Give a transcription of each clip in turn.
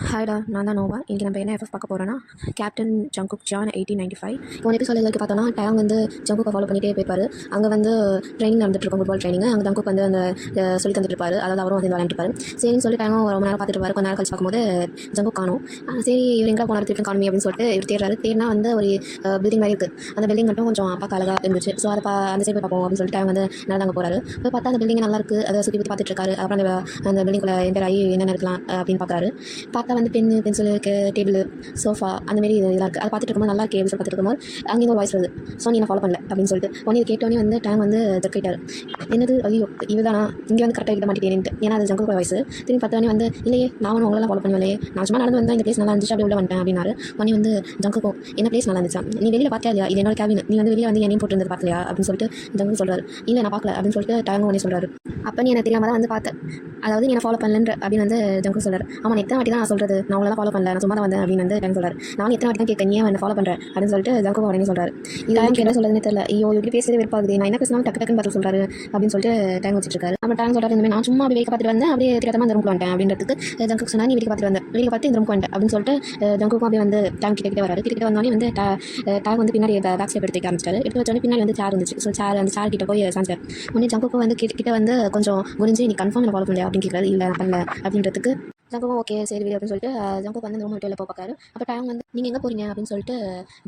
ஹாய்டா, நான் தான் நோவா. இன்றைக்கி நம்ம என்ன எஃப்எஃப் பார்க்க போகிறோன்னா, கேப்டன் ஜங்குக் ஜான் 1895. போன எபிசோட் எதுக்கு பார்த்தோன்னா, டேங் வந்து ஜங்குக்கை ஃபாலோ பண்ணிகிட்டே போய்ப்பார். அங்கே வந்து ட்ரைனிங் நடந்துட்டுருக்கும், ஃபுட்பால் ட்ரைனிங். அங்கே ஜங்குக் வந்து அந்த சொல்லி தந்துட்டு இருப்பார். அதாவது அவரும் வந்து விளையாண்டுருப்பார். சரின்னு சொல்லி டேங்கும் ரொம்ப நேரம் பார்த்துட்டு இருப்பார். கொஞ்ச நேரம் கழிச்சு பார்க்கும்போது ஜங்குக் காணும். சரி, இவர் எங்கே போனார் திருப்பி காணுமே அப்படின்னு சொல்லிட்டு இவர் தேடுறாரு. தேடினா வந்து ஒரு பில்டிங் மாதிரி இருக்குது. அந்த பில்டிங் மட்டும் கொஞ்சம் பார்க்க அழகாக இருந்துச்சு. ஸோ அதை அந்த சைடு போய் பார்ப்போம் அப்படின்னு சொல்லிட்டு டேங் வந்து நல்லா அங்கே போகிறாரு. போய் பார்த்தா அந்த பில்டிங் நல்லா இருக்குது. அதை சுற்றி பார்த்துட்டு இருக்காரு. அப்புறம் அந்த பில்டிங்குள்ளே என்டர் ஆகி என்னென்ன இருக்கலாம் அப்படின்னு பார்க்குறாரு. பார்த்தா வந்து பென்சில் டேபிள், சோஃபா அந்த மாதிரி இதெல்லாம் இருக்குது. அதை பார்த்துட்டு இருக்கும்போது நல்லா இருக்குது அப்படின்னு பார்த்துட்டு இருக்கும்போது அங்கே ஒரு வாய்ஸ் வருது. ஸோ நீ நான் ஃபாலோ பண்ணல அப்படின்னு சொல்லிட்டு உடனே இது கேட்டோன்னே வந்து டேங் வந்து ஜக்கிட்டார். என்னது, ஐயோ இதுதானா இங்கே வந்து கரெக்டாக கிட்ட மாட்டேன்ட்டு. ஏன்னா அது ஜங்குக்கு வாய்ஸ். திரும்பி பார்த்தோன்னே வந்து இல்லையே, நான் உங்களெல்லாம் ஃபாலோ பண்ணவே, நான் சும்மா நடந்து வந்தால் இந்த பிளேஸ் நல்லா இருந்துச்சு, அப்படி உள்ள வந்துட்டேன் அப்படின்னாரு. உடனே வந்து ஜங்குக்கும் என்ன பிளேஸ் நல்லா இருந்துச்சா, நீ வெளியில் பார்த்தியா இல்லையா, இது என்னோட கேபின், நீ வந்து வெளியே வந்து என்னையும் போட்டு இருந்தது பார்க்கலையா அப்படின்னு சொல்லிட்டு ஜங்கு சொல்கிறாரு. இல்லை நான் பார்க்கல அப்படின்னு சொல்லிட்டு டேங்கும் உடனே சொல்கிறாரு. அப்போ நீ எனக்கு தெரியாமல் தான் வந்து பார்த்தேன், அதாவது நீ என்ன ஃபாலோ பண்ணலன்ற அப்படின்னு வந்து ஜங்கு சொல்கிறார். ஆமாம், எத்தனை வாட்டி தான் நான் சொல்கிறது, நான் உங்களெல்லாம் ஃபாலோ பண்ணல, நான் சும்மா தான் வந்தேன் அப்படின்னு வந்து டேங் சொல்கிறார். நான் எத்தனை வாட்டி தான் கேட்க, நீ என்ன ஃபாலோ பண்ணுறேன் அப்படின்னு சொல்லிட்டு ஜங்கு உடனே சொல்கிறார். இது எனக்கு என்ன சொல்கிறதுனே தெரியல, ஐயோ இப்படி பேசுறது வெறுப்பாகுது, நான் என்ன பேசினாலும் டக்கு டக்குன்னு பதில் சொல்கிறாரு அப்படின்னு சொல்லிட்டு டேங் வச்சுட்டு இருக்காரு. அப்போ டேங் சொல்கிறாரு, இந்த மாதிரி நான் சும்மா அப்படி வேக பார்த்துட்டு வந்தேன், அப்படியே தெரியாமல் அந்த ரூம் வந்துட்டேன் அப்படின்றதுக்கு ஜங்கு சொன்னால் நீ வீட்டுக்கு பார்த்துட்டு வந்தேன், வெளியே பார்த்து இந்த ரூம் வந்துட்டேன் அப்படின்னு சொல்லிட்டு ஜங்குக்கும் அப்படியே வந்து டேங் கிட்ட வராரு. கிட்ட வந்தோடனே வந்து டேங் வந்து பின்னாடி பேக் ஸ்டெப் எடுத்து ஆரம்பிச்சாரு. எடுத்து வச்சோடனே பின்னாடி வந்து சேர் இருந்துச்சு. ஸோ அந்த சேர் கிட்ட போய் சாஞ்சார். உடனே ஜங்குக்கும் வந்து கிட்ட வந்து கொஞ்சம் குனிஞ்சு நீ கன்ஃபார்ம் என்ன ஃபாலோ பண்ணல அப்படின்னு கேட்குறாரு. இல்லை நான் பண்ணல அப்படின்றதுக்கு ஜங்குக்கும் ஓகே சரி வீடு அப்படின்னு சொல்லிட்டு ஜங்குக்கு வந்து இந்த ரூம் விட்டு பார்க்காரு. அப்போ டேங் வந்து நீங்கள் எங்கே போகிறீங்க அப்படின்னு சொல்லிட்டு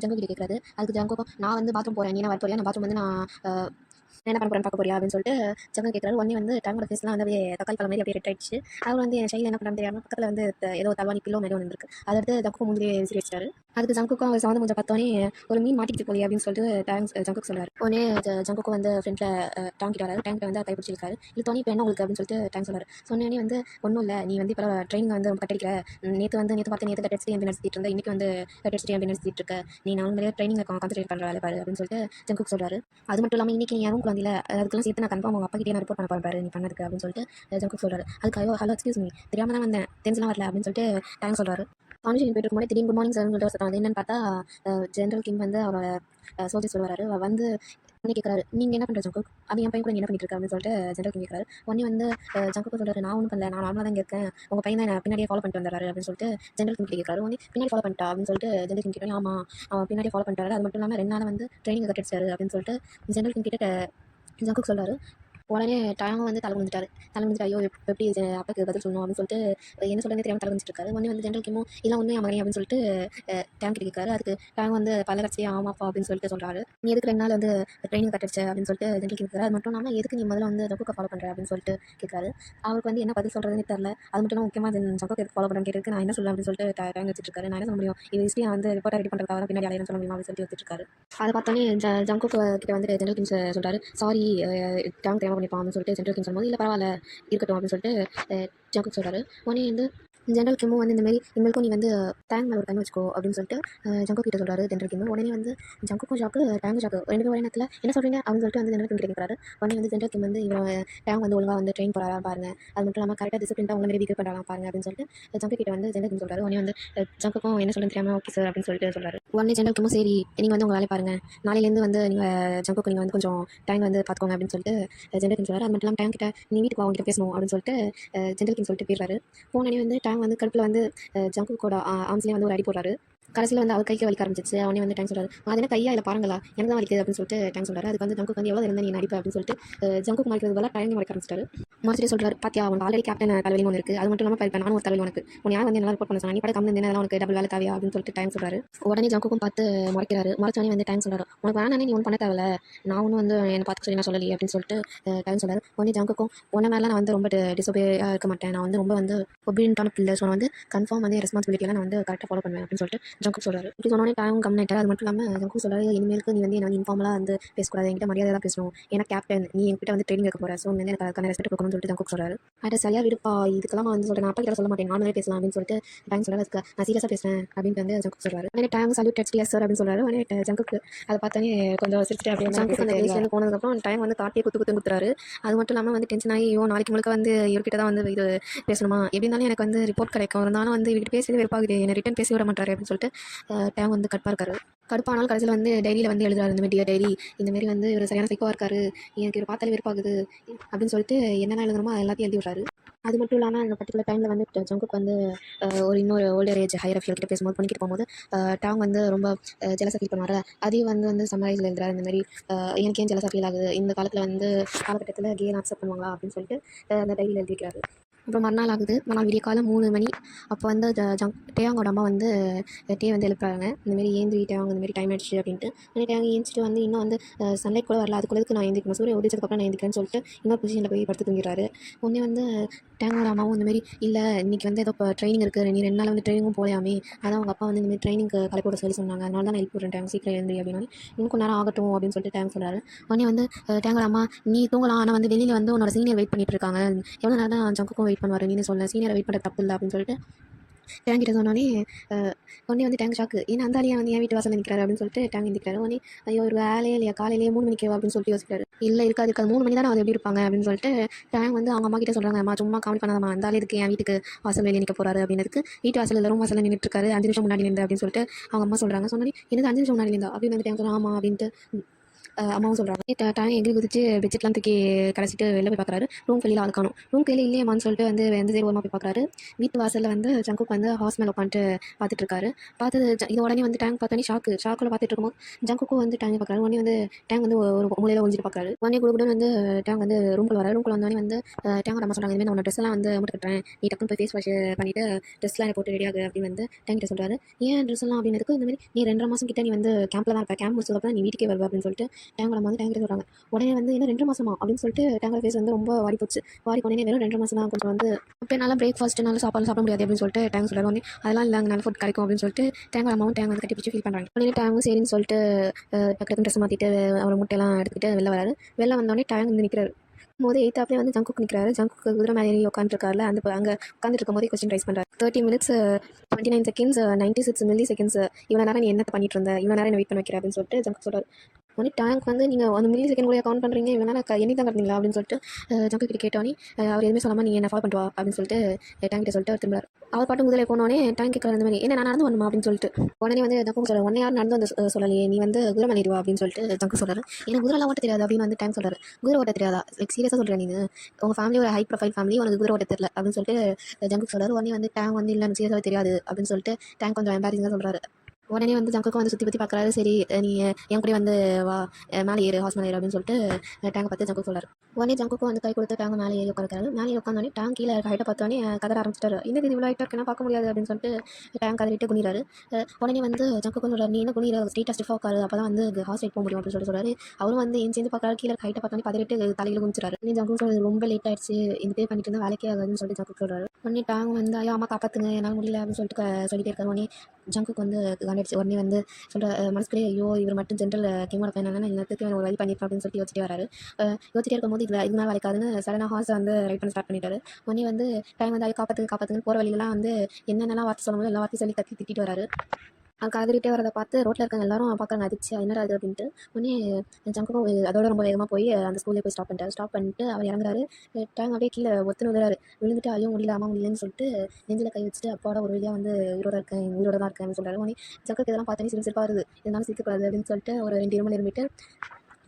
ஜங்கு கிட்ட கேட்குறாரு. அதுக்கு ஜங்குக்கும் நான் வந்து பாத்ரூம் போகிறேன், நீ என்ன வர போறியா, நான் பாத்ரூம் வந்து நான் என்ன பண்ண போகிறேன் பார்க்க போறியா அப்படின்னு சொல்லிட்டு ஜங்கு கேட்குறாரு. உடனே வந்து டேங்கோட ஃபேஸ்லாம் வந்து அப்படியே தக்காளி பழம் மாதிரி அப்படியே ரெட் ஆயிடுச்சு. அவர் வந்து என் ஷைலில் என்ன பண்ணுறது தெரியாமல் பக்கத்தில் வந்து ஏதோ தலவாணி பில்லோ மாதிரி ஒன்று இருக்குது. அதை எடுத்து ஜங்குக்கும் முந்திரி விசிறி வச்சிட்டாரு. அதுக்கு ஜங்குக்கும் அவர் சம்மந்தம் கொஞ்சம் பார்த்தோன்னே ஒரு மீன் மாட்டிக்கிட்டு போலி அப்படின்னு சொல்லிட்டு ஜங்குக்கு சொல்கிறார். உடனே ஜங்குக்கும் வந்து ஃப்ரெண்டில் டேங் கிட்ட வராரு. டேங்க் வந்து கைப்பிடிச்சிருக்காரு. இல்லை தோனி இப்போ என்ன உங்களுக்கு அப்படின்னு சொல்லிட்டு டேங்க் சொல்கிறார். சொன்னே வந்து ஒன்றும் இல்லை, நீ வந்து இப்போ ட்ரெயினிங் வந்து கட்டிருக்கிற, நேற்று பார்த்து நேற்று கட்டடிச்சு என் நடத்திட்டு இருந்தேன், இன்றைக்கி வந்து கட்டடிச்சு என் நடத்திட்டு இருக்க, நீ நான் உண்மையிலே ட்ரைனிங் கான்சன்ட்ரேட் பண்ணுற வேலை பாரு அப்படின்னு சொல்லிட்டு ஜங்குக்கு சொல்கிறாரு. அது மட்டும் இல்லாமல் இன்றைக்கி நீ யாரும் குழந்தைல அதுக்கெல்லாம் சேர்த்து நான் கன்ஃபார்ம் உங்கள் அப்பா கிட்டே நான் ரிப்போர்ட் பண்ண பாரு நீ பண்ணதுக்கு அப்படின்னு சொல்லிட்டு ஜங்குக்கு சொல்கிறாரு. அதுக்கு ஹலோ எக்ஸ்கியூஸ் மீ, தெரியாமல் தான் வந்தேன், தெரிஞ்சலாம் வரல அப்படின்னு சொல்லிட்டு டேங்க் சொல்கிறாரு. கான்வர்சேஷன் போயிட்டு இருக்கும்போது திடீர்னு குட் மார்னிங் சார்னு சொல்லிட்டு வச்சுருக்காங்க. அது என்னென்னு பார்த்தா ஜென்ரல் கிங் வந்து அவரோட சோல்ஜர்ஸ் வருவார். வந்து உடனே கேட்குறாரு, நீங்கள் என்ன பண்ணுற ஜங்குக், அது என் பையன் கூட என்ன பண்ணிட்டு இருக்க அப்படின்னு சொல்லிட்டு ஜென்ரல் கிங் கேட்குறாரு. உடனே வந்து ஜங்குக்கு சொல்கிறாரு, நான் ஒன்றும் பண்ணல, நான் நார்மலாக தான் இங்கே இருக்கேன், உங்கள் பையன் தான் பின்னாடியே ஃபாலோ பண்ணிட்டு வந்துடுறாரு அப்படின்னு சொல்லிட்டு ஜென்ரல் கிங் கேட்குறாரு. உடனே பின்னாடி ஃபாலோ பண்ணிட்டா அப்படின்னு சொல்லிட்டு ஜென்ரல் கிங் கேட்குறாரு. ஆமாம், அவன் பின்னாடி ஃபாலோ பண்ணிட்டாரு, அது மட்டும் இல்லாமல் 2 நாள் வந்து ட்ரைனிங் கட்டிடுச்சாரு அப்படின்னு சொல்லிட்டு ஜென்ரல் கிங் கிட்ட ஜங்குக் சொல்கிறாரு. உடனே டயங்கும் வந்து தலை முடிஞ்சிட்டு ஐயோ எப்படி அப்பாக்கு பதில் சொல்லணும் அப்படின்னு சொல்லிட்டு என்ன சொல்லுறது தெரியாமல் தலை முடிச்சிருக்காரு. உடனே வந்து ஜென்ரல் கிமும் இல்லை உண்மையா மகனே அப்படின்னு சொல்லிட்டு டேங்க் கேட்காரு. அதுக்கு டேங் வந்து பல கட்சியே ஆமாப்பா அப்படின்னு சொல்லிட்டு சொல்கிறாரு. நீ எதுக்கு 2 நாள் வந்து ட்ரைனிங் கட்டிடுச்சு அப்படின்னு சொல்லிட்டு ஜென்ரல் கேட்குறாரு. அது மட்டும் இல்லாமல் எதுக்கு நீ முதல்ல வந்து ஜங்குக்கை ஃபாலோ பண்ணுற அப்படின்னு சொல்லிட்டு கேட்குறாரு. அவருக்கு வந்து என்ன பதில் சொல்கிறதுன்னு தெரியல. அது மட்டும் இல்லாமல் முக்கியமாக ஜங்குக்கு எதுக்கு ஃபாலோ பண்ணுறேன்னு கேட்டு நான் என்ன சொல்லுவேன் அப்படின்னு சொல்லிட்டு டேங் வச்சுட்டு இருக்காரு. நான் என்ன சொல்ல முடியும், இது ஹிஸ்ட்ரி வந்து ரிப்போர்ட்டை ரெடி பண்ணுறதுக்காக பின்னாடி அலையிறேன்னு சொல்ல முடியுமா அப்படின்னு சொல்லிட்டு வச்சுட்டு இருக்காரு. அதை பார்த்தோன்னே ஜங்குக்கு கிட்ட வந்து ஜென்ரல் கிங் சொல்கிறாரு, சாரி டேங் தேவை பண்ணிப்பான் அப்படின்னு சொல்லிட்டு ஜென்ரல் கிங் சொல்லும்போது இல்லை பரவாயில்ல இருக்கட்டும் அப்படின்னு சொல்லிட்டு ஜங்குக்கு சொல்கிறாரு. உடனே வந்து ஜென்ரல் கிமும் வந்து இனிமேலுக்கும் நீ வந்து டேங் மேலே ஒரு கண் வச்சுக்கோ அப்படின்னு சொல்லிட்டு ஜங்கு கிட்ட சொல்கிறாரு ஜென்ரல் கிமு. உடனே வந்து ஜங்குக்கும் ஷாக்கு டேங்கும் ஷாக்கு, 2 பேரும் ஒரே நேரத்தில் என்ன சொல்கிறீங்க அப்படின்னு சொல்லிட்டு வந்து ஜென்ரல் கிம் கிட்ட கேட்குறாரு. உடனே வந்து ஜென்ரல் கிம் வந்து இவன் டேங் வந்து ஒழுங்காக வந்து ட்ரெயின் போகிறாரா பாருங்க, அது மட்டும் இல்லாமல் கரெக்டாக டிசிப்ளினாக உங்களை மாதிரி பிஹேவ் பண்ணுறாங்க பாருங்க அப்படின்னு சொல்லிட்டு ஜங்கு கிட்ட வந்து ஜென்ரல் கிம் சொல்கிறாரு. உடனே வந்து ஜங்குக்கும் என்ன சொல்லுன்னு தெரியாமல் ஓகே சார் அப்படின்னு சொல்லிட்டு சொல்கிறாரு. உடனே ஜென்ரல் கிமும் சரி நீங்கள் வந்து உங்கள் வேலையை பாருங்கள், நாளையிலேருந்து வந்து நீங்கள் ஜங்குக்கு நீங்கள் வந்து கொஞ்சம் டேங் வந்து பார்த்துக்கோங்க அப்படின்னு சொல்லிட்டு ஜென்ரல் கிம் சொல்கிறார். அது மட்டும் இல்லாமல் டேங் கிட்ட நீ வீட்டுக்கு அவங்ககிட்ட பேசணும் அப்படின்னு சொல்லிட்டு ஜென்ரல் கிம் சொல்லிட்டு போயிடுறாரு. போனே வந்து டேங் வந்து கடுப்பில் வந்து ஜங்குக்கோட ஆர்ம்ஸ்லேயே வந்து ஒரு அடி போடுறாரு. கடைசியில் வந்து அவர் கைக்கு வலிக்க ஆரம்பிச்சிச்சு. அவனே வந்து டேங்க் சொல்கிறாரு, அது என்ன கையா இல்லை பாருங்களா, எனக்கு தான் வலிக்குது அப்படின்னு சொல்லிட்டு டேங்க் சொல்கிறாரு. அதுக்கு வந்து ஜங்குக்கு வந்து எவ்வளோ இருந்தால் நீ நடிப்ப அப்படின்னு சொல்லிட்டு ஜங்குக்கு மறைக்கிறது போல டேங்கை மறைக்க ஆரம்பிச்சிட்டாரு. மறைச்சிட்டு சொல்கிறாரு, பாத்தியா அவன் ஆல்ரெடி கேப்டன் தலைவலி ஒன்று இருக்குது, அது மட்டும் இல்லாமல் இப்போ நானும் ஒரு தலைவலி உனக்கு யார் வந்து என்ன ரிப்போர்ட் பண்ண சொன்னா, நீ பட கம்மி இருந்தால் உனக்கு டபுள் வேலை தேவையா அப்படின்னு சொல்லிட்டு டேங்க் சொல்கிறாரு. உடனே ஜங்குக்கும் பார்த்து மறைக்கிறாரு. மறைச்சோடனே வந்து டேங்க் சொல்கிறாரு, உனக்கு வேணானே நீ ஒன்றும் பண்ண தேவையில்ல, நான் ஒன்றும் வந்து என்னை பார்த்து சொல்லி நான் சொல்லி அப்படின்னு சொல்லிட்டு டேங்க் சொல்கிறாரு. உடனே ஜங்குக்கும் உன்ன மேலே நான் வந்து ரொம்ப டிசோபேயாக இருக்க மாட்டேன், நான் வந்து ரொம்ப வந்து ஒபீடியன்ட்டான பிள்ளை, ஸோ வந்து கன்ஃபார்ம் வந்து ரெஸ்பான்சிபிலிட்டியெல்லாம் நான் வந்து கரெக்டாக ஃபாலோ பண்ணுவேன் அப்படின்னு சொல்லிட்டு ஜங்குக்கு சொல்கிறாரு. இப்படி சொன்னோடனே டேங்க் கம்மிட்டார். அது மட்டும் இல்லாமல் ஜங்கு சொல்கிறாரு, இனிமேலுக்கு நீ வந்து என்ன இன்ஃபார்மலாக வந்து பேசக்கூடாது, என்கிட்ட மரியாதை தான் பேசணும், ஏன்னா கேப்டன் நீ என்கிட்ட வந்து ட்ரெயினிங் வைக்க போகிற, ஸோ வந்து எனக்கு அதுக்கான ரெஸ்பெக்ட் கொடுக்கணும்னு சொல்லிட்டு ஜங்கு சொல்கிறாரு. அட சரியா விடுப்பா, இதுக்கெல்லாம் வந்து சொல்கிறேன், நான் அப்பா கிட்ட சொல்ல மாட்டேன், நானே பேசலாம் அப்படின்னு சொல்லிட்டு டேங்க் சொல்கிறாரு. நான் சீரியஸாக பேசுகிறேன் அப்படின்னு வந்து ஜங்கு சொல்கிறாரு. உடனே டேங்க் சல்யூட் டச் சார் அப்படின்னு சொல்கிறாரு. உடனே ஜங்குக்கு அதை பார்த்தோன்னே கொஞ்சம் சிரிச்சிட்டு அப்படியே ஜங்கு அந்த வயசுலேருந்து போனதுக்கப்புறம் டைம் வந்து காட்டியே குத்து குத்துறாரு. அது மட்டும் இல்லாமல் வந்து டென்ஷன் ஆகி நாளைக்கு முழுக்க வந்து இவர்கிட்ட தான் வந்து இது பேசணுமா, எப்படி இருந்தாலும் எனக்கு வந்து ரிப்போர்ட் கிடைக்கும், இருந்தாலும் வந்து இவர்கிட்ட பேசி வெறுப்பாகுது, என்னை ரிட்டன் பேசி விட மாட்டாரு அப்படின்னு சொல்லிட்டு டேங் வந்து கடுப்பாக இருக்காரு. கடுப்பானாலும் கடைசியில் வந்து டைரியில் வந்து எழுதுறாரு, இந்த மாதிரி டியர் டைரி, இந்தமாரி வந்து இவர் சரியான சைக்கோவாக இருக்காரு, எனக்கு இவர் பார்த்தாலே வெறுப்பாகுது அப்படின்னு சொல்லிட்டு என்னென்ன எழுதணுமோ அது எல்லாத்தையும் எழுதி விட்றாரு. அது மட்டும் இல்லாமல் அந்த பர்டிகுலர் டைமில் வந்து ஜங்குக்கு வந்து இன்னொரு ஓல்டர் ஏஜ் ஹையர் அஃபியல் கிட்ட பேசும்போது பண்ணிக்கிட்டு போகும்போது டாங் வந்து ரொம்ப ஜெலஸாக ஃபீல் பண்ணுவார். அதையும் வந்து சம்மரைஸில் எழுதுறாரு, இந்த மாதிரி எனக்கு ஏன் ஜெலஸாக ஃபீல் ஆகுது, இந்த காலகட்டத்தில் கே அக்செப்ட் பண்ணுவாங்களா அப்படின்னு சொல்லிட்டு அந்த டைரியில் எழுதி வைக்கிறாரு. அப்புறம் மறுநாள் ஆகுது. மறுநாள் விடிய காலம் 3 மணி. அப்போ வந்து டேயாங்கோட அம்மா வந்து டே வந்து எழுப்புறாங்க, இந்தமாரி ஏந்திரி டேயாங், இந்தமாரி டைம் ஆயிடுச்சு அப்படின்ட்டு. டேயாங் ஏந்திச்சிட்டு வந்து இன்னும் வந்து சன்லைட் கூட வரல, அதுக்குள்ளதுக்கு நான் எழுந்திரிக்கணும், சூரியன் உதிச்சதுக்கப்புறம் நான் எழுந்திரிக்கிறேன்னு சொல்லிட்டு இன்னொரு பொசிஷனில் போய் படுத்து தூங்கிடுறாரு. உடனே வந்து டேங்கோட அம்மாவும் இந்தமாரி இல்லை இன்றைக்கி வந்து ஏதோ இப்போ ட்ரைனிங் இருக்குது, நீ 2 நாள் வந்து ட்ரைனிங்கும் போயாமே, அதான் அவங்க அப்பா வந்து இந்தமாரி ட்ரைனிங்க்கு கலைப்போட சொல்லி சொன்னாங்க, அதனால தான் நான் எழுப்பி விட்றேன் டேங், சீக்கிரம் எழுந்திரி அப்படின்னா இன்னும் கொஞ்சம் நேரம் ஆகட்டும் அப்படின்னு சொல்லிட்டு டேங் சொல்கிறாரு. உடனே வந்து டேங்கோட அம்மா நீ தூங்கலாம், ஆனால் வந்து வெளியில் வந்து உன்னோட சீனியர் வெயிட் பண்ணிட்டு இருக்காங்க, எவ்வளோ நேரம் தான் ஜங்குக்கும் வெயிட் பண்ணுவார், நீ சொல்ல சீனியரை வெயிட் பண்ணுற தப்பு இல்லை அப்படின்னு சொல்லிட்டு டேங் கிட்ட சொன்னோடனே உடனே வந்து டேங் ஷாக்கு, ஏன்னா அந்த ஆளியா வந்து என் வீட்டு வாசலில் நிற்கிறாரு அப்படின்னு சொல்லிட்டு டேங் எந்திரிக்கிறாரு. உடனே ஐயோ ஒரு வேலையே இல்லையா, காலையிலேயே 3 மணிக்கு அப்படின்னு சொல்லிட்டு யோசிக்கிறாரு. இல்லை இருக்காது 3 மணி தான் அது எப்படி இருப்பாங்க அப்படின்னு சொல்லிட்டு டேங் வந்து அவங்க அம்மா கிட்ட சொல்கிறாங்க, அம்மா சும்மா காமெடி பண்ணாதம்மா, அந்த ஆள் இதுக்கு என் வீட்டுக்கு வாசல் வெளியே நிற்க போகிறாரு அப்படின்னதுக்கு, வீட்டு வாசல் இல்லை ரூம் வாசலில் நின்றுட்டு இருக்காரு, 5 நிமிஷம் முன்னாடி நின்று அப்படின்னு சொல்லிட்டு அவங்க அம்மா சொல்கிறாங்க. சொன்னோடனே எனக்கு 5 நிமிஷம் முன்னாடி நின்றா அப்படின்னு வந்து டேங் சொன்னா ஆமா அப்படின்ட்டு அம்மாவும் சொல்கிறாங்க. டைம் எங்கே குதிச்சு பெட்ஷீட்லாம் தூக்கி கடைசிட்டு வெளில போய் பார்க்குறாரு, ரூம் வெளியில் ஆள் காணும். ரூம் வெளியே இல்லையம்மான்னு சொல்லிட்டு வந்து எந்த சைடு ஓரமாக போய் பார்க்குறாரு. வீட்டு வாசலில் வந்து ஜங்குக் வந்து ஹாஸ் மேலே உட்காந்துட்டு பார்த்துட்டு இருக்காரு. பார்த்தது இது உடனே வந்து டேங் பார்த்தோன்னே ஷாக்கில் பார்த்துட்டு இருக்கும்போது ஜங்குக்கும் வந்து டேங்கை பார்க்குறாரு. உடனே வந்து டேங் வந்து ஒரு மூலையில் ஒழிஞ்சிட்டு பார்க்குறாரு. உடனே கூட வந்து டேங் வந்து ரூம்குள்ள வராரு. ரூம்குள்ள வந்தோடனே வந்து டேங்கோட அம்மா சொல்கிறாங்க, இனிமேல் நான் ட்ரெஸ்லாம் வந்து மூட்டு கட்டுறேன், நீ டக்குன்னு போய் ஃபேஸ் வாஷ் பண்ணிவிட்டு ட்ரெஸ்லாம் போட்டு ரெடியாகு அப்படின்னு வந்து டேங் கிட்ட சொல்கிறாரு. ஏன் ட்ரெஸ் எல்லாம் அப்படின்னதுக்கு, இந்த மாதிரி நீ 2.5 மாதம் கிட்ட நீ வந்து கேம்பில் தான் இருப்ப, கேம்ப் முடிச்சதுக்கப்புறம் நீ வீட்டுக்கே வருவ அப்படின்னு சொல்லிட்டு டேங்கோட அம்மா வந்து டேங் கிட்ட சொல்கிறாங்க. உடனே வந்து இன்னும் 2 மாசமா அப்படின்னு சொல்லிட்டு டேங்கோட ஃபேஸ் வந்து ரொம்ப வாடி போச்சு. வாடி போனே வெறும் 2 மாதம் தான், கொஞ்சம் வந்து அப்படியே நல்லா பிரேக்ஃபாஸ்ட் நல்ல சாப்பாடு சாப்பிட முடியாது அப்படின்னு சொல்லிட்டு டேங் சொல்கிறாரு. உடனே அதெல்லாம் இல்லை, அங்கே நல்ல ஃபுட் கிடைக்கும் அப்படின்னு சொல்லிட்டு டேங்கோட அம்மாவும் டேங் வந்து கட்டி பிடிச்சி ஃபீல் பண்ணுறாங்க. உடனே டேங்கும் சரின்னு சொல்லிட்டு டக்கு ட்ரெஸ் மாற்றிட்டு அவர் முட்டையெல்லாம் எடுத்துக்கிட்டு வெளில வராரு. வெளில வந்தோடனே டேங் வந்து நிற்கிறாரு போது எய்த்தாப்லேயே வந்து ஜங்குக் நிற்கிறாரு. ஜங்குக் குதிரை மேலே ஏறி உட்காந்துருக்காருல, அந்த அங்கே உட்காந்துட்டு இருக்கும் போதே கொஸ்டின் ரைஸ் பண்ணுறாரு. 30 minutes 29 seconds 96 milli seconds இவ்வளோ நேரம் நீ என்ன பண்ணிட்டு இருந்த, இவ்வளோ நேரம் என்ன வெயிட் பண்ண வைக்கிற அப்படின்னு சொல்லிட்டு ஜங்குக் சொல்கிறார். உடனே டேங்க் வந்து நீங்கள் அந்த மில்லி செகண்ட் கூட கவுண்ட் பண்ணுறீங்க, இவ்வளோ நேரம் எண்ணி தான் கட்டிங்களா அப்படின்னு சொல்லிட்டு ஜங்குக் கிட்ட கேட்டோன்னே அவர் எதுவுமே சொல்லாமல் நீ என்ன ஃபாலோ பண்ணுவா அப்படின்னு சொல்லிட்டு டேங்க் கிட்ட சொல்லிட்டு திரும்புறாரு. அவர் பாட்டு முதலே போனோடனே டேங்க் கேட்குற அந்த மாதிரி என்ன நான் நடந்து வரணுமா அப்படின்னு சொல்லிட்டு உடனே வந்து ஜங்குக் சொல்கிறார், உடனே யாரும் நடந்து வந்து சொல்லலையே, நீ வந்து குதிரை மேலேடுவா அப்படின்னு சொல்லிட்டு ஜங்குக் சொல்கிறாரு. எனக்கு குதிரைலாம் ஓட்ட தெரியாது அப்படின்னு வந்து டேங்க் சொல்கிறாரு. குதிரை ஓட்ட தெரியாதா, லைக் சீரியஸாக சொல்கிறேன், நீ உங்கள் ஃபேமிலி ஒரு ஹை ப்ரொஃபைல் ஃபேமிலி, உனக்கு குதிரை ஓட்ட தெரியல அப்படின்னு சொல்லிட்டு ஜங்குக் சொல்கிறாரு. உடனே வந்து டேங்க் வந்து இல்லை எனக்கு சீரியஸாகவே தெரியாது அப்படின்னு சொல்லிட்டு டேங்க் கொஞ்சம் எம்பாரசிங்காக சொல்கிறாரு. உடனே வந்து ஜங்குக்கும் வந்து சுற்றி பற்றி பார்க்குறாரு. சரி நீ என் கூட வந்து வா, மேலே ஏறு, ஹாஸ் மேலே ஏறு அப்படின்னு சொல்லிட்டு டேங்கை பார்த்து ஜங்குக்கு சொல்கிறார். உடனே ஜங்குக்கும் வந்து கை கொடுத்து டேங்க் மேலே ஏறி உட்காந்துருக்காரு. மேலே ஏறி உட்காந்தோடனே டேங்க் கீழே ஹைட்டை பார்த்தோன்னே கதற ஆரம்பிச்சிட்டாரு. இந்த இவ்வளோ ஹைட்டாக இருக்குன்னா பார்க்க முடியாது அப்படின்னு சொல்லிட்டு டேங்க் கதறிட்டு குனிறாரு. உடனே வந்து ஜங்குக்கும் சொல்கிறார், நீ என்ன குனிற, ஸ்ட்ரெயிட்டாக ஸ்டிஃபாக உட்காரு, அப்போ தான் வந்து ஹாஸ் ரைட் போக முடியும் அப்படின்னு சொல்லிட்டு சொல்கிறாரு. அவரும் வந்து என் சேர்ந்து பார்க்குறாரு. கீழே ஹைட்டை பார்த்தோன்னே பதறிட்டு தலையில் குனிச்சிட்டாரு. நீ ஜங்குக்கு சொல்கிறது ரொம்ப லேட் ஆயிடுச்சு, இந்த பே பண்ணிட்டு இருந்தால் வேலைக்கே ஆகாதுன்னு சொல்லிட்டு ஜங்குக்கு சொல்கிறாரு. உடனே டேங்க் வந்து ஐயா அம்மா காப்பாற்றுங்க, என்னால் முடியல அப்படின்னு சொல்லிட்டு சொல்லிட்டே இருக்காரு. உடனே ஜங்குக்கு வந்து காண்டிடுச்சு. உடனே வந்து சொல்கிற மனசுக்குள்ளே ஐயோ இவர் மட்டும் ஜென்ரல் கிமோட பையனால எல்லாத்துக்கும் ஒரு வழி பண்ணியிருப்பேன் அப்படின்னு சொல்லிட்டு யோசிச்சிட்டே வராரு. யோசிச்சிட்டே இருக்கும்போது இது மேலே வளைக்காதுன்னு சடனாக ஹார்ஸை வந்து ரைட் பண்ண ஸ்டார்ட் பண்ணிட்டாரு. உடனே வந்து டைம் வந்து ஐயோ காப்பாற்றுங்கன்னு போகிற வழியெல்லாம் வந்து என்னென்னலாம் வார்த்தை சொல்ல முடியும் எல்லா வார்த்தையும் சொல்லி திட்டிட்டு வராரு. கதறிட்டே வரதை பார்த்து ரோட்டில் இருக்காங்க எல்லாரும் பார்க்குறாங்க, அதிர்ச்சியா என்னடா அது அப்படின்ட்டு. உடனே ஜங்குக்கும் அதோட ரொம்ப வேகமாக போய் அந்த ஸ்கூல்லே போய் ஸ்டாப் பண்ணிட்டு அவர் இறங்குறாரு. டேங் அப்படியே கீழே ஒத்துன்னு விழுறாரு. விழுந்துட்டு ஐயோ முடியல அம்மா முடியலன்னு சொல்லிட்டு நெஞ்சில் கை வச்சுட்டு அப்பாவோட ஒரு வழியாக வந்து உயிரோட தான் இருக்கேன் அப்படின்னு சொல்கிறாரு. உடனே ஜங்குக்கு இதெல்லாம் பார்த்தோன்னே சிரிப்பாக வருது, இருந்தாலும் சிரிக்கக்கூடாது அப்படின்னு சொல்லிட்டு ஒரு 2 இருமல் இருமிட்டு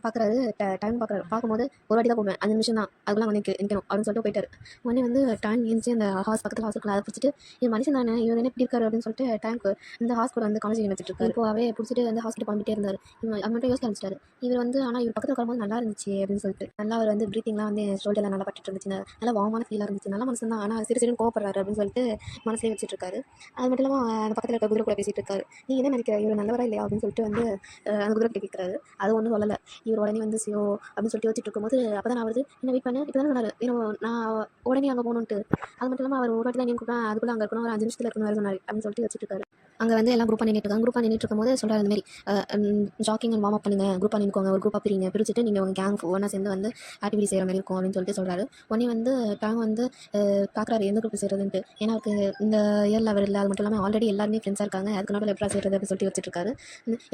பார்க்குறாரு. டைம் பார்க்கும்போது ஒரு வாட்டி தான் போவேன், 5 நிமிஷம் தான், அதுக்குள்ளே வந்து நிற்கணும் அப்படின்னு சொல்லிட்டு போயிட்டாரு. உடனே வந்து டைம் எழுந்துச்சு அந்த பக்கத்தில் ஹாஸ்பிட்டல் அதை பிடிச்சிட்டு இது மனுஷன் தானே இவர் என்ன இப்படி இருக்காரு அப்படின்னு சொல்லிட்டு டேங்க் இந்த ஹாஸ்பிட்டல் வந்து காலேஜ் வச்சுட்டு இருக்காரு. இப்போவே பிடிச்சிட்டு வந்து ஹாஸ்பிட்டல் பண்ணிட்டே இருந்தார். அது மட்டும் யோசிக்க ஆரம்பிச்சிட்டாரு. இவர் வந்து ஆனால் இவர் பக்கத்தில் வரும்போது நல்லா இருந்துச்சு அப்படின்னு சொல்லிட்டு நல்லா அவர் வந்து ப்ரீத்திங்லாம் வந்து ஷோல்டர்லாம் நல்லா பட்டுட்டு இருந்துச்சு, நல்லா வார்மான ஃபீலாக இருந்துச்சு, நல்லா மனுஷன் தான் ஆனால் சிறு கோவப்படுறாரு அப்படின்னு சொல்லிட்டு மனசுலேயே வச்சுட்டு இருக்காரு. அது மட்டும் இல்லாமல் அந்த பக்கத்தில் இருக்க குதிரை கூட பேசிட்டு இருக்காரு. நீ என்ன நினைக்கிற இவர் நல்லவரா இல்லையா அப்படின்னு சொல்லிட்டு வந்து அந்த குதிரை கிட்ட கேட்குறாரு. அது ஒன்றும் சொல்லலை. இவர் உடனே வந்து சியோ அப்படின்னு சொல்லிட்டு யோசிச்சுட்டு இருக்கும்போது அப்போ தான் நான் வருது என்ன வெயிட் பண்ணு இப்போ தான் சொன்னார் நான் உடனே அங்கே போகணுன்ட்டு. அது மட்டும் இல்லாமல் அவர் ஒரு வாட்டி தான் கூப்பிட்டேன், அதுக்குள்ளே அங்கே இருக்கணும், ஒரு 5 நிமிஷத்தில் இருக்கணும் வேறு சொன்னார் அப்படின்னு சொல்லிட்டு வச்சுட்டு இருக்காரு. அங்கே வந்து எல்லாம் குரூப்பாக நின்றுட்டு இருக்கும்போது சொல்கிறார் இந்த மாதிரி ஜாக்கிங் அண்ட் வார்ம் அப் பண்ணுங்க, குரூப்பாக நின்றுக்கோங்க, ஒரு குரூப்பாக பிரிச்சுட்டு நீங்கள் உங்கள் கேங் ஒன்றா சேர்ந்து வந்து ஆக்டிவிட்டி செய்கிற மாதிரி இருக்கும் அப்படின்னு சொல்லிட்டு சொல்கிறாரு. உடனே வந்து டேங் வந்து பார்க்குறாரு எந்த குரூப் செய்கிறதுன்ட்டு. ஏன்னா அவருக்கு இந்த இயரில் அவர் இல்லை, அது மட்டும் இல்லாமல் ஆல்ரெடி எல்லாருமே ஃப்ரெண்ட்ஸாக இருக்காங்க, அதுக்கு நடுவில் எப்படா செய்கிறது அப்படின்னு சொல்லிட்டு வச்சுட்டு இருக்காரு.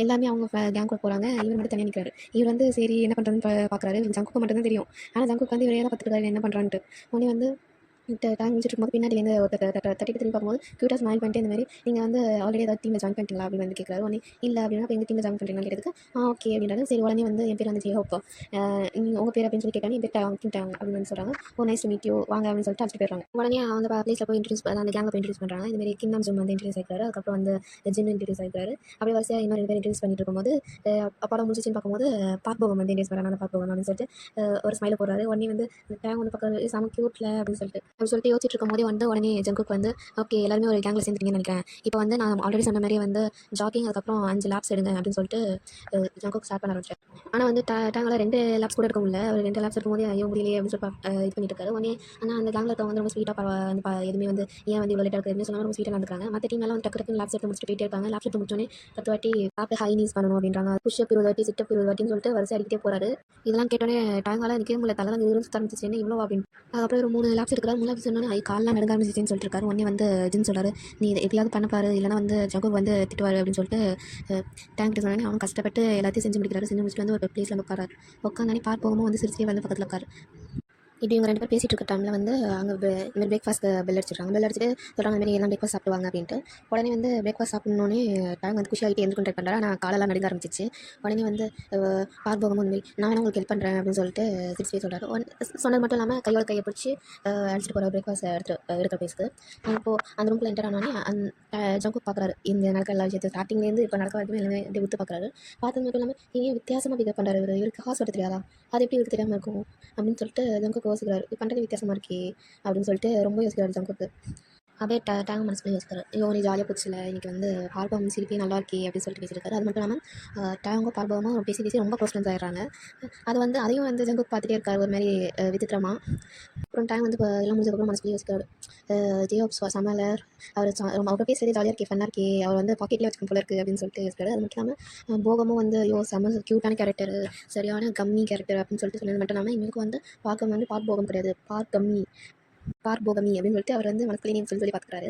எல்லாமே அவங்க கேங் கூட போகிறாங்க, இவர் மட்டும் தனியாக நிற்கிறாரு. இவர் வந்து சரி என்ன பண்ணுறதுன்னு பார்க்குறாரு. ஜங்குக்கு மட்டும் தான் தெரியும், ஆனால் ஜங்குக்கு வந்து இவர் ஏதாவது பார்த்துருக்காரு என்ன பண்ணுறான்ட்டு. உடனே வந்து டைம் முடிச்சுட்டு இருக்கும்போது பின்னாடிலேருந்து ஒருத்தர் தட்டி திரும்பி பார்க்கும்போது க்யூட்டாக ஸ்மைல் பண்ணிட்டு இந்த மாதிரி நீங்கள் வந்து ஆல்ரெடி ஏதாவது டீமில் ஜாயின் பண்ணிட்டீங்களா அப்படின்னு வந்து கேட்குறாரு. உடனே இல்லை அப்படின்னா இப்போ எங்கள் டீமில் ஜாயின் பண்ணுறீங்கன்னு கேட்டதுக்கு ஓகே அப்படின்றாரு. சரி உடனே வந்து என் பேர் வந்து ஜெயஹோப்பா, நீங்கள் உங்கள் பேர் அப்படின்னு சொல்லி கேட்டாங்க. என் பேர் டாங் அப்படின்னு வந்து சொல்கிறாங்க. நைஸ் டு மீட் யூ வாங்க அப்படின்னு சொல்லிட்டு அழைச்சிட்டு போயிடுறாங்க. உடனே அந்த பிளேஸில் போய் இன்ட்ரடியூஸ் அந்த கேங்கில் போய் இன்ட்ரடியூஸ் பண்ணுறாங்க. இந்த மாதிரி கிங்டம் ஜிம் வந்து இன்ட்ரடியூஸ் ஆகிருக்காரு. அதுக்கப்புறம் வந்து ஜிம் இன்ட்ரடியூஸ் ஆகிருக்காரு. அப்படியே வரிசையாக இன்னொரு 2 பேர் இன்ட்ரடியூஸ் பண்ணிட்டு இருக்கும்போது படம் முடிச்சிச்சுன்னு பார்க்கும்போது பார்ப்போம் வந்து இன்ட்ரடியூஸ் பண்ணுறாங்க. பார்ப்போம் அப்படின்னு சொல்லிட்டு ஒரு ஸ்மைலை போடுறாரு. உடனே வந்து டேங் வந்து பக்கம் செம க்யூட்டில் அப்படின்னு சொல்லிட்டு யோசிச்சுட்டு இருக்கும்போதே வந்து உடனே ஜங்குக் வந்து ஓகே எல்லாருமே ஒரு கேங்கில் சேர்ந்துட்டீங்கன்னு நினைக்கிறேன். இப்போ வந்து நான் ஆல்ரெடி சொன்ன மாதிரி வந்து ஜாக்கிங் அதுக்கப்புறம் 5 லேப்ஸ் எடுங்க அப்படின்னு சொல்லிட்டு ஜங்குக் ஸ்டார்ட் பண்ண ஆரம்பிச்சார். ஆனால் வந்து டேங்கில் 2 லேப்ஸ் கூட எடுக்க முடியல. அவர் 2 லேப்ஸ் இருக்கும்போது ஐயோ முடியலையே அப்படின்னு சொல்லி இது பண்ணிட்டு இருக்காரு. உடனே ஆனால் அந்த கேங்கில் இருக்கவங்க வந்து ரொம்ப ஸ்வீட்டாக வந்து எதுவுமே வந்து ஏன் வந்து இவ்வளோ லேட்டாக இருக்குது சொன்னால் ரொம்ப ஸ்வீட்டாக நடந்துருக்காங்க. மற்ற டீம்லாம் வந்து டக்கு லேப்ஸ் எடுத்து முடிச்சுட்டு போயிட்டே இருக்காங்க. லேப்ஸ் எடுத்து முடிச்சோடனே 10 வாட்டி லேப் ஹை நீஸ் பண்ணணும் அப்படின்றாங்க. புஷ்அப் 20 வாட்டி சிட்டப் 20 வாட்டின்னு சொல்லிட்டு வரிசை அடிக்கிட்டே போறாரு. இதெல்லாம் கேட்டோன்னே டேங்கால நிற்கவே முடியல. தலை வந்து சுத்த ஆரம்பிச்சிச்சு. என்ன இவ்வளோ அப்படின்னு. அதுக்கப்புறம் ஒரு 3 லேப்ஸ் எடுக்கிறாரு. 3 லேப்ஸ் சொன்னோன்னே கால்லாம் நடுங்க ஆரம்பிச்சிச்சுன்னு சொல்லிட்டு இருக்காரு. உடனே வந்து ஜின் சொல்கிறாரு நீ இதை எப்படியாவது பண்ண பாரு இல்லைனா வந்து ஜங்குக் வந்து திட்டுவார் அப்படின்னு சொல்லிட்டு டேங்க் கிட்ட சொன்னோன்னே அவன் கஷ்டப்பட்டு எல்லாத்தையும் செஞ்சு முடிக்கிறாரு. செஞ்சு முடிச்சுட்டு வந்து ஒரு பிளேஸில் உட்காராரு. உட்காந்தானே பார்ப்போமோ வந்து சிரிச்சிலே வந்து பக்கத்தில் உட்காரு. இப்படி இவங்க 2 பேர் பேசிகிட்டு இருக்க டைமில் வந்து அங்கே இந்த மாதிரி பிரேக்ஃபாஸ்ட் பெல் அடிச்சிடுறாங்க. பெல் அடிச்சுட்டு சொல்கிறாங்க இந்த மாதிரி எல்லாம் பிரேக்ஃபாஸ்ட் சாப்பிடுவாங்க அப்படின்ட்டு. உடனே வந்து பிரேக்ஃபாஸ்ட் சாப்பிட்ணுன்னே டைம் வந்து குஷியாகிட்டு எழுந்து ட்ரை பண்ணுறாரு. ஆனால் காலெல்லாம் நடுங்க ஆரம்பிச்சிச்சு. உடனே வந்து பார்ப்போகமும் இந்த மாதிரி நான் வேணா உங்களுக்கு ஹெல்ப் பண்ணுறேன் அப்படின்னு சொல்லிட்டு சிரிச்சு சொல்கிறாரு. சொன்னது மட்டும் இல்லாமல் கையை பிடிச்சி அடிச்சிட்டு போகிற பிரேக்ஃபாஸ்ட் எடுக்கிற பேசுக்கு. இப்போது அந்த ரூமில் என்டர் ஆனோடனே ஜங்குக் பார்க்குறாரு. இந்த நடக்கிற எல்லா விஷயத்தை ஸ்டார்டிங்லேருந்து இப்போ நடக்க வரைக்கும் எல்லாமே எப்படி விட்டு பார்க்குறாரு. பார்த்தது மட்டும் இல்லாமல் இவன் வித்தியாசமாக பிகப் பண்ணுறாரு. இவருக்கு காசு ஓட்ட தெரியாதா, அது எப்படி இவருக்கு தெரியாமல் இருக்கும் அப்படின்னு சொல்லிட்டு ஜங்குக் யோசிக்கிறாரு. இது பண்ணுறது வித்தியாசமாக இருக்கே அப்படின்னு சொல்லிட்டு ரொம்ப யோசிக்கிறாரு ஜங்குக்கு. அப்படியே டேங் மனசுக்குள்ளே யோசிக்கிறாரு. ஐயோ நீ ஜாலியாக போச்சுல இன்றைக்கி வந்து பார்பவம் சிரிப்பே நல்லா இருக்கே அப்படின்னு சொல்லிட்டு பேசியிருக்காரு. அது மட்டும் இல்லாமல் டேங்கும் பார்பவமும் பேசி ரொம்ப க்ளோஸ் ஃப்ரெண்ட்ஸ் ஆகிடுறாங்க. அது வந்து அதையும் வந்து ஜங்குக் பார்த்துட்டே இருக்காரு ஒரு மாதிரி விசித்திரமா. அப்புறம் டேங் வந்து இப்போ எல்லாம் முடிஞ்சதுக்கப்புறம் மனசுக்குள்ளே யோசிக்கிறாரு. ஜியோப்ஸ் சமையலர் அவர் அவரோட பேசுகிறதே ஜாலியாக இருக்கே ஃபன்னாக இருக்கே அவர் வந்து பாக்கெட்லேயே வச்சுக்கணும் போல இருக்குது அப்படின்னு சொல்லிட்டு யோசிக்கிறாரு. அது மட்டும் இல்லாமல் போகமும் வந்து செம க்யூட்டான கேரக்டர், சரியான கம்மி கேரக்டர் அப்படின்னு சொல்லிட்டு சொன்னது மட்டும் இல்லாமல் இவங்களுக்கு வந்து பார்க்க வந்து பார்ட் போகம் கிடையாது பார்ட் போகமி அப்படின்னு சொல்லிட்டு அவர் வந்து மனசுலேயே சொல்லி பார்த்துக்கிறாரு.